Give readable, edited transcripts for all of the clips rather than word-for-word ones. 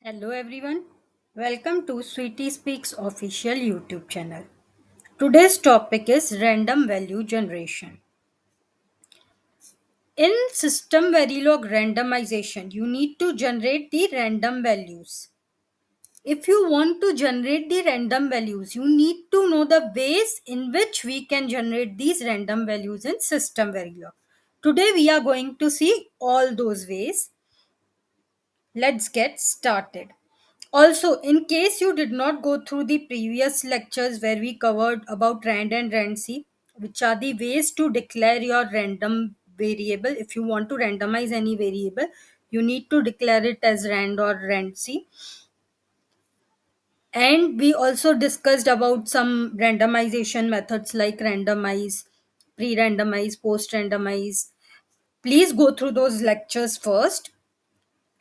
Hello everyone. Welcome to Sweetie Speaks official YouTube channel. Today's topic is random value generation. In system Verilog randomization, you need to generate the random values. If you want to generate the random values, you need to know the ways in which we can generate these random values in system Verilog. Today we are going to see all those ways. Let's get started. Also, in case you did not go through the previous lectures where we covered about rand and randc, which are the ways to declare your random variable. If you want to randomize any variable, you need to declare it as rand or randc. And we also discussed about some randomization methods like randomize, pre-randomize, post-randomize. Please go through those lectures first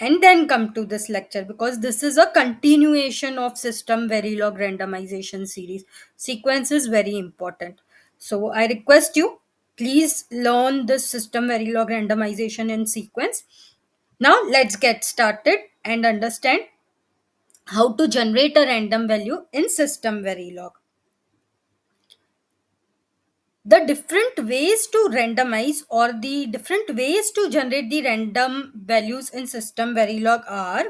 and then come to this lecture, because this is a continuation of system verilog randomization series. Sequence is very important, so I request you, please learn this system verilog randomization in sequence. Now let's get started and understand how to generate a random value in system verilog. The different ways to randomize, or the different ways to generate the random values in system verilog are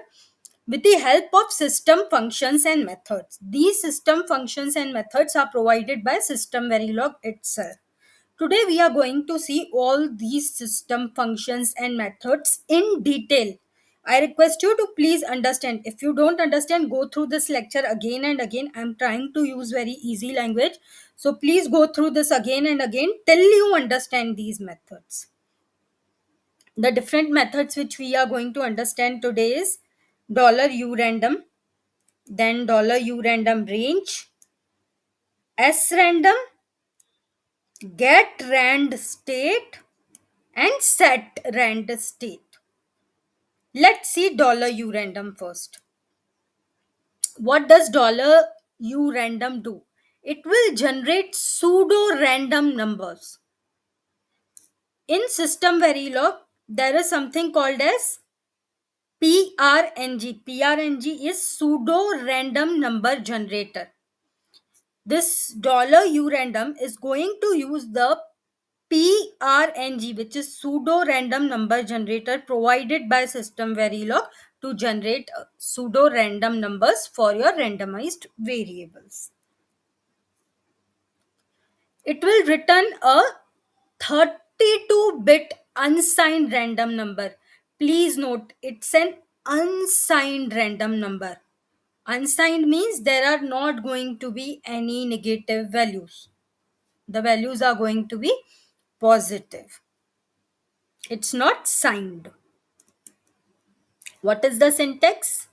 with the help of system functions and methods. These system functions and methods are provided by system verilog itself. Today we are going to see all these system functions and methods in detail. I request you to please understand. If you don't understand, go through this lecture again and again. I'm trying to use very easy language. So please go through this again and again till you understand these methods. The different methods which we are going to understand today is $u random, then $u random range, s random, get rand state, and set rand state. Let's see $u random first. What does $u random do? It will generate pseudo random numbers. In system verilog, there is something called as PRNG. PRNG is pseudo random number generator. This $u random is going to use the PRNG, which is pseudo random number generator provided by system verilog, to generate pseudo random numbers for your randomized variables. It will return a 32-bit unsigned random number. Please note, it's an unsigned random number. Unsigned means there are not going to be any negative values. The values are going to be positive. It's not signed. What is the syntax?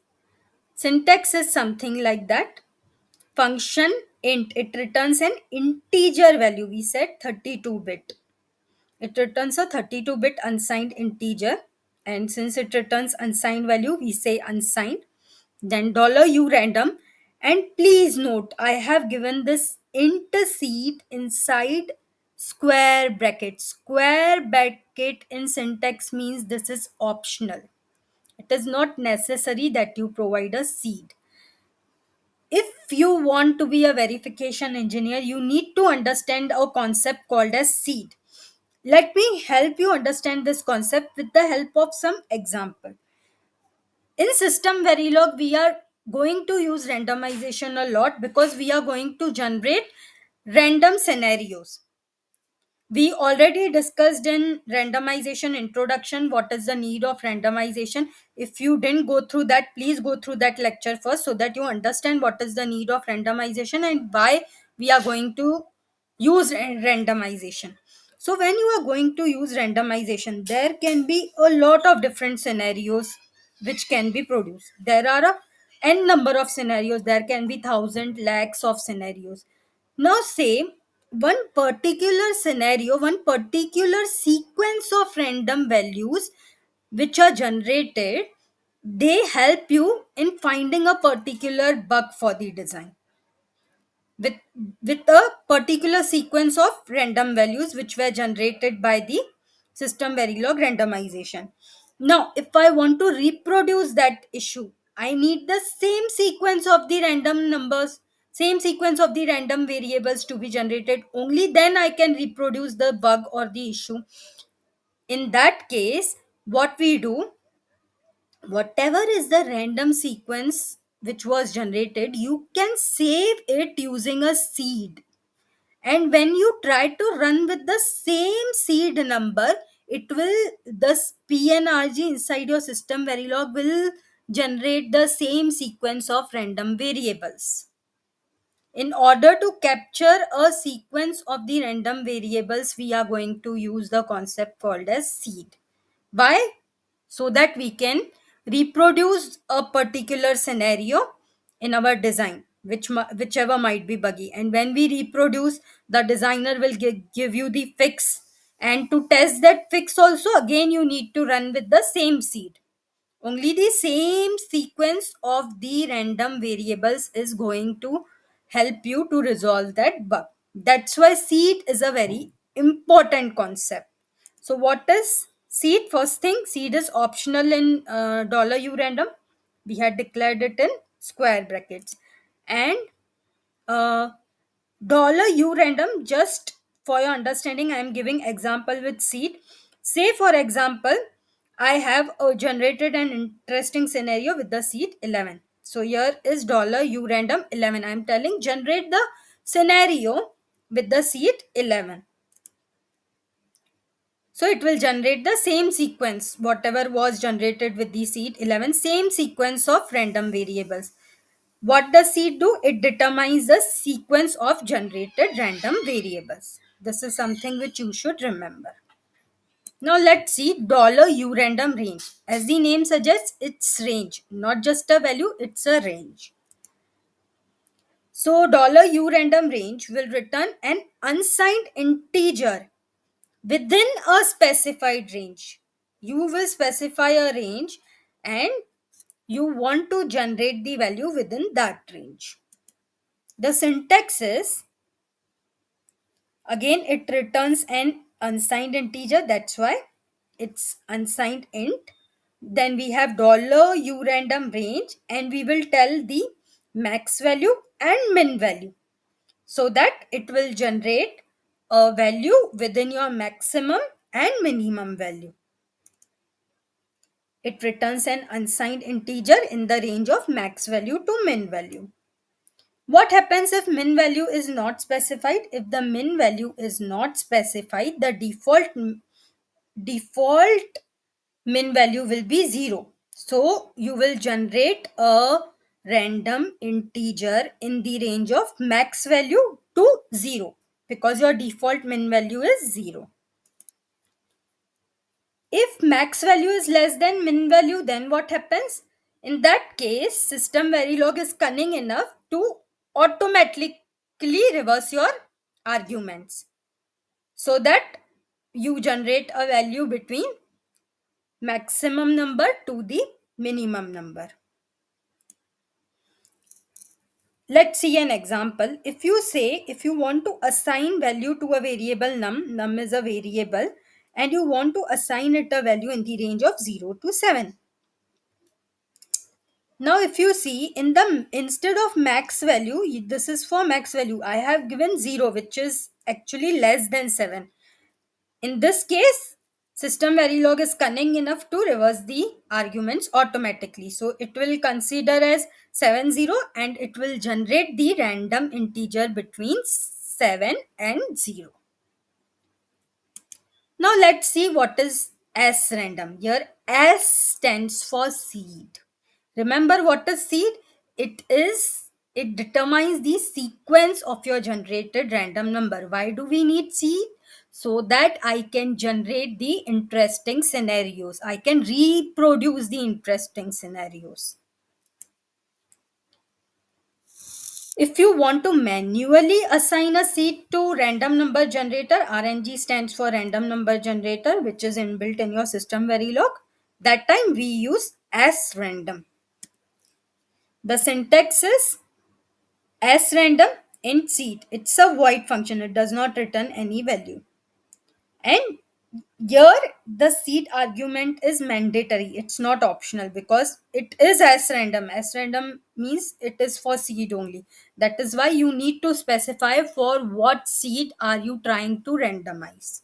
Syntax is something like that. Function int, it returns an integer value. We said 32-bit. It returns a 32-bit unsigned integer. And since it returns unsigned value, we say unsigned. Then $u random. And please note, I have given this int seed inside square bracket. Square bracket in syntax means this is optional. It is not necessary that you provide a seed. If you want to be a verification engineer, you need to understand a concept called as seed. Let me help you understand this concept with the help of some example. In system verilog, we are going to use randomization a lot because we are going to generate random scenarios. We already discussed in randomization introduction what is the need of randomization. If you didn't go through that, please go through that lecture first so that you understand what is the need of randomization and why we are going to use randomization. So when you are going to use randomization, there can be a lot of different scenarios which can be produced. There are a n number of scenarios. There can be thousand lakhs of scenarios. Now say one particular scenario, one particular sequence of random values which are generated, they help you in finding a particular bug for the design. With, with a particular sequence of random values which were generated by the system verilog randomization. Now, if I want to reproduce that issue, I need the same sequence of the random numbers, same sequence of the random variables to be generated. Only then I can reproduce the bug or the issue. In that case, what we do, whatever is the random sequence which was generated, you can save it using a seed. And when you try to run with the same seed number, it will, the PNRG inside your system Verilog will generate the same sequence of random variables. In order to capture a sequence of the random variables, we are going to use the concept called as seed. Why? So that we can reproduce a particular scenario in our design, whichever might be buggy. And when we reproduce, the designer will give you the fix. And to test that fix also, again you need to run with the same seed. Only the same sequence of the random variables is going to help you to resolve that bug. That's why seed is a very important concept. So what is seed? First thing, seed is optional in $u random. We had declared it in square brackets. And uh, $u random, just for your understanding, I am giving example with seed. Say for example, I have generated an interesting scenario with the seed 11. So here is $u random 11. I am telling generate the scenario with the seed 11. So it will generate the same sequence, whatever was generated with the seed 11, same sequence of random variables. What does seed do? It determines the sequence of generated random variables. This is something which you should remember. Now let's see $u random range. As the name suggests, it's range, not just a value, it's a range. So $u random range will return an unsigned integer within a specified range. You will specify a range and you want to generate the value within that range. The syntax is, again it returns an unsigned integer, that's why it's unsigned int. Then we have $u random range and we will tell the max value and min value so that it will generate a value within your maximum and minimum value. It returns an unsigned integer in the range of max value to min value. What happens if min value is not specified? If the min value is not specified, the default min value will be 0. So you will generate a random integer in the range of max value to 0 because your default min value is 0. If max value is less than min value, then what happens? In that case, system Verilog is cunning enough to automatically reverse your arguments so that you generate a value between maximum number to the minimum number. Let's see an example. If you want to assign value to a variable num is a variable, and you want to assign it a value in the range of 0 to 7. Now if you see in the, instead of max value, this is for max value, I have given 0 which is actually less than 7. In this case, system Verilog is cunning enough to reverse the arguments automatically. So it will consider as 70 and it will generate the random integer between 7 and 0. Now let's see what is S random. Here S stands for seed. Remember what is seed? It determines the sequence of your generated random number. Why do we need seed? So that I can generate the interesting scenarios. I can reproduce the interesting scenarios. If you want to manually assign a seed to random number generator, RNG stands for random number generator, which is inbuilt in your system Verilog. That time we use as random. The syntax is as random int seed. It's a void function. It does not return any value. And Here the seed argument is mandatory, it's not optional, because it is as random. As random means it is for seed only. That is why you need to specify for what seed are you trying to randomize.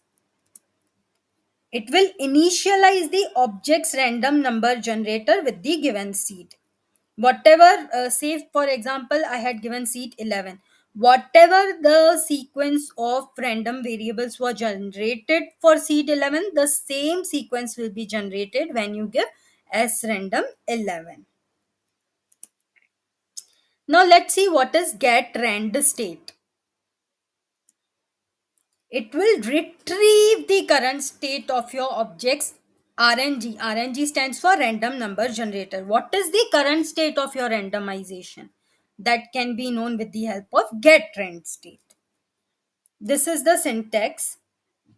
It will initialize the object's random number generator with the given seed. Whatever, say for example, I had given seed 11. Whatever the sequence of random variables were generated for seed 11, the same sequence will be generated when you give s random 11. Now let's see what is get rand state. It will retrieve the current state of your objects. RNG. RNG stands for random number generator. What is the current state of your randomization? That can be known with the help of get rand state. This is the syntax.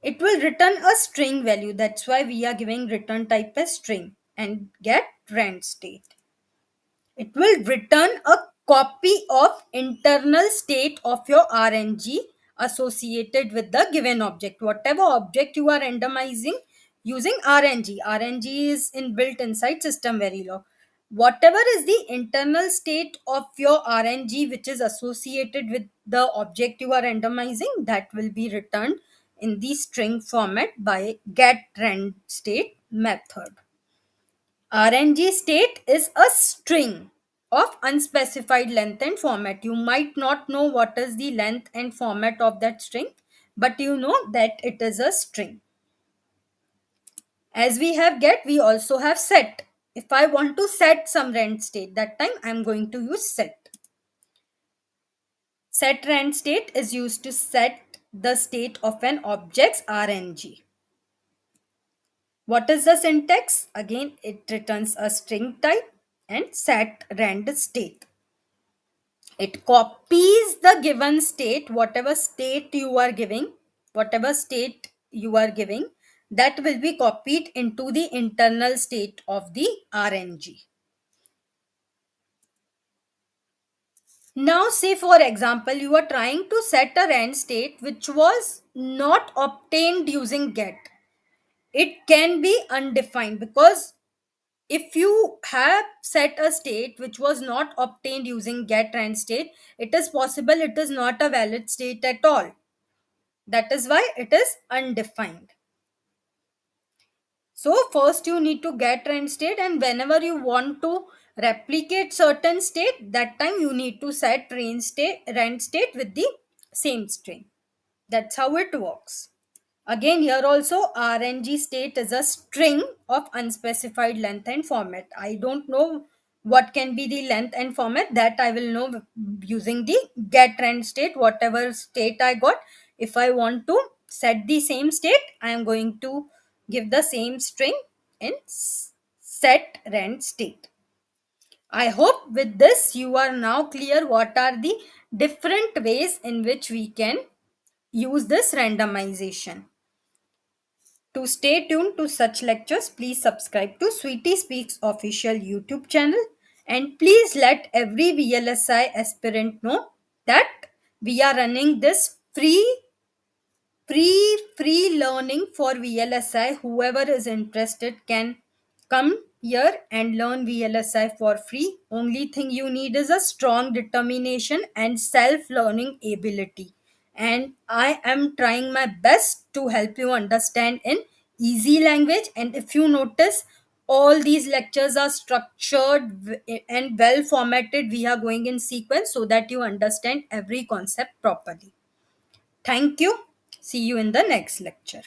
It will return a string value. That's why we are giving return type as string and get rand state. It will return a copy of internal state of your RNG associated with the given object. Whatever object you are randomizing using RNG. RNG is inbuilt inside system verilog. Whatever is the internal state of your RNG which is associated with the object you are randomizing, that will be returned in the string format by getRandState method. RNG state is a string of unspecified length and format. You might not know what is the length and format of that string, but you know that it is a string. As we have get, we also have set. If I want to set some rand state, that time I am going to use set. Set rand state is used to set the state of an object's RNG. What is the syntax? Again, it returns a string type and set rand state. It copies the given state, whatever state you are giving, that will be copied into the internal state of the RNG. Now, say for example, you are trying to set a rand state which was not obtained using get. It can be undefined, because if you have set a state which was not obtained using get rand state, it is possible it is not a valid state at all. That is why it is undefined. So first you need to get rand state, and whenever you want to replicate certain state, that time you need to set rand state with the same string. That's how it works. Again, here also RNG state is a string of unspecified length and format. I don't know what can be the length and format, that I will know using the get rand state. Whatever state I got, if I want to set the same state, I am going to give the same string in set rand state. I hope with this you are now clear what are the different ways in which we can use this randomization. To stay tuned to such lectures, please subscribe to Sweetie Speaks official YouTube channel, and please let every VLSI aspirant know that we are running this free learning for VLSI. Whoever is interested can come here and learn VLSI for free. Only thing you need is a strong determination and self learning ability, and I am trying my best to help you understand in easy language. And if you notice, all these lectures are structured and well formatted. We are going in sequence so that you understand every concept properly. Thank you. See you in the next lecture.